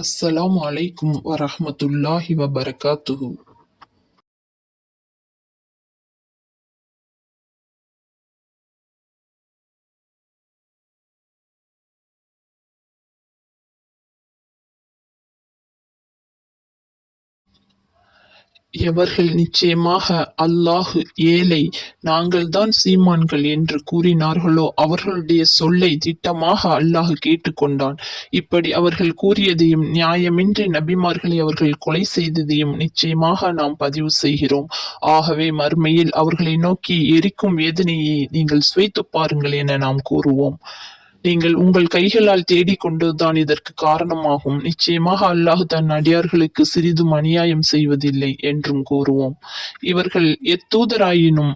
அஸ்ஸலாமு அலைக்கும் வரஹ்மத்துல்லாஹி வபரகாத்துஹு. எவர்கள் நிச்சயமாக அல்லாஹு ஏழை, நாங்கள்தான் சீமான்கள் என்று கூறினார்களோ அவர்களுடைய சொல்லை திட்டமாக அல்லாஹ் கேட்டுக்கொண்டான். இப்படி அவர்கள் கூறியதையும் நியாயமின்றி நபிமார்களை அவர்கள் கொலை செய்ததையும் நிச்சயமாக நாம் பதிவு செய்கிறோம். ஆகவே மறுமையில் அவர்களை நோக்கி எரிக்கும் வேதனையை நீங்கள் சுவைத்துப் பாருங்கள் என நாம் கூறுவோம். நீங்கள் உங்கள் கைகளால் தேடிக் கொண்டதுதான் இதற்கு காரணமாகும். நிச்சயமாக அல்லாஹ் தன் அடியார்களுக்கு சிறிதும் அநியாயம் செய்வதில்லை என்றும் கூறுவோம். இவர்கள் எத்தூதராயினும்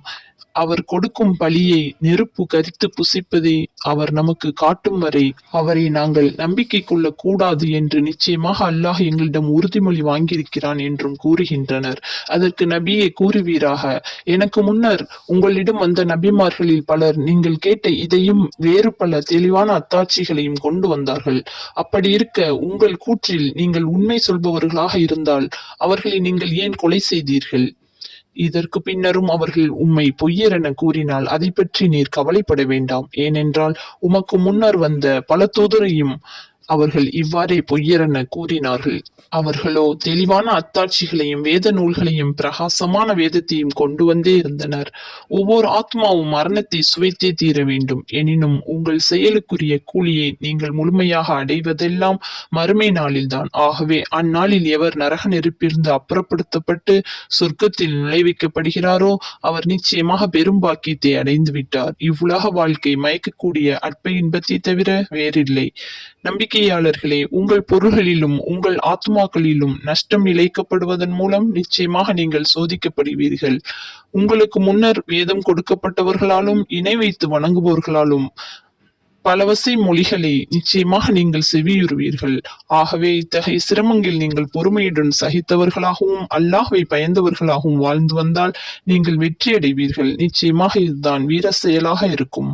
அவர் கொடுக்கும் பலியை நெருப்பு கரித்து புசிப்பதை அவர் நமக்கு காட்டும் வரை அவரை நாங்கள் நம்பிக்கை கொள்ள கூடாது என்று நிச்சயமாக அல்லாஹ் எங்களிடம் உறுதிமொழி வாங்கியிருக்கிறான் என்றும் கூறுகின்றனர். அதற்கு நபியே கூறுவீராக, எனக்கு முன்னர் உங்களிடம் வந்த நபிமார்களில் பலர் நீங்கள் கேட்ட இதையும் வேறு பல தெளிவான அத்தாட்சிகளையும் கொண்டு வந்தார்கள். அப்படி இருக்க உங்கள் கூற்றில் நீங்கள் உண்மை சொல்பவர்களாக இருந்தால் அவர்களை நீங்கள் ஏன் கொலை செய்தீர்கள்? இதற்கு பின்னரும் அவர்கள் உம்மை பொய்யர் என கூறினால் அதை பற்றி நீர் கவலைப்பட வேண்டாம். ஏனென்றால் உமக்கு முன்னர் வந்த பல தூதரையும் அவர்கள் இவ்வாறே பொய்யரென கூறினார்கள். அவர்களோ தெளிவான அத்தாட்சிகளையும் வேத நூல்களையும் பிரகாசமான வேதத்தையும் கொண்டு வந்தே இருந்தனர். ஒவ்வொரு ஆத்மாவும் மரணத்தை சுவைத்தே தீர வேண்டும். எனினும் உங்கள் செயலுக்குரிய கூலியை நீங்கள் முழுமையாக அடைவதெல்லாம் மறுமை நாளில்தான். ஆகவே அந்நாளில் எவர் நரக நெருப்பிலிருந்து அப்புறப்படுத்தப்பட்டு சொர்க்கத்தில் நுழைவிக்கப்படுகிறாரோ அவர் நிச்சயமாக பெரும் பாக்கியத்தை அடைந்து விட்டார். இவ்வுலக வாழ்க்கை மயக்கக்கூடிய அற்ப இன்பத்தை தவிர வேறில்லை. நம்பிக்கையாளர்களே, உங்கள் பொருள்களிலும் உங்கள் ஆத்மாக்களிலும் நஷ்டம் இழைக்கப்படுவதன் மூலம் நிச்சயமாக நீங்கள் சோதிக்கப்படுவீர்கள். உங்களுக்கு முன்னர் வேதம் கொடுக்கப்பட்டவர்களாலும் இணை வைத்து வணங்குபவர்களாலும் பலவசை மொழிகளை நிச்சயமாக நீங்கள் செவியுறுவீர்கள். ஆகவே இத்தகைய சிரமங்கள் நீங்கள் பொறுமையுடன் சகித்தவர்களாகவும் அல்லாஹ்வை பயந்தவர்களாகவும் வாழ்ந்து வந்தால் நீங்கள் வெற்றியடைவீர்கள். நிச்சயமாக இதுதான் வீர செயலாக இருக்கும்.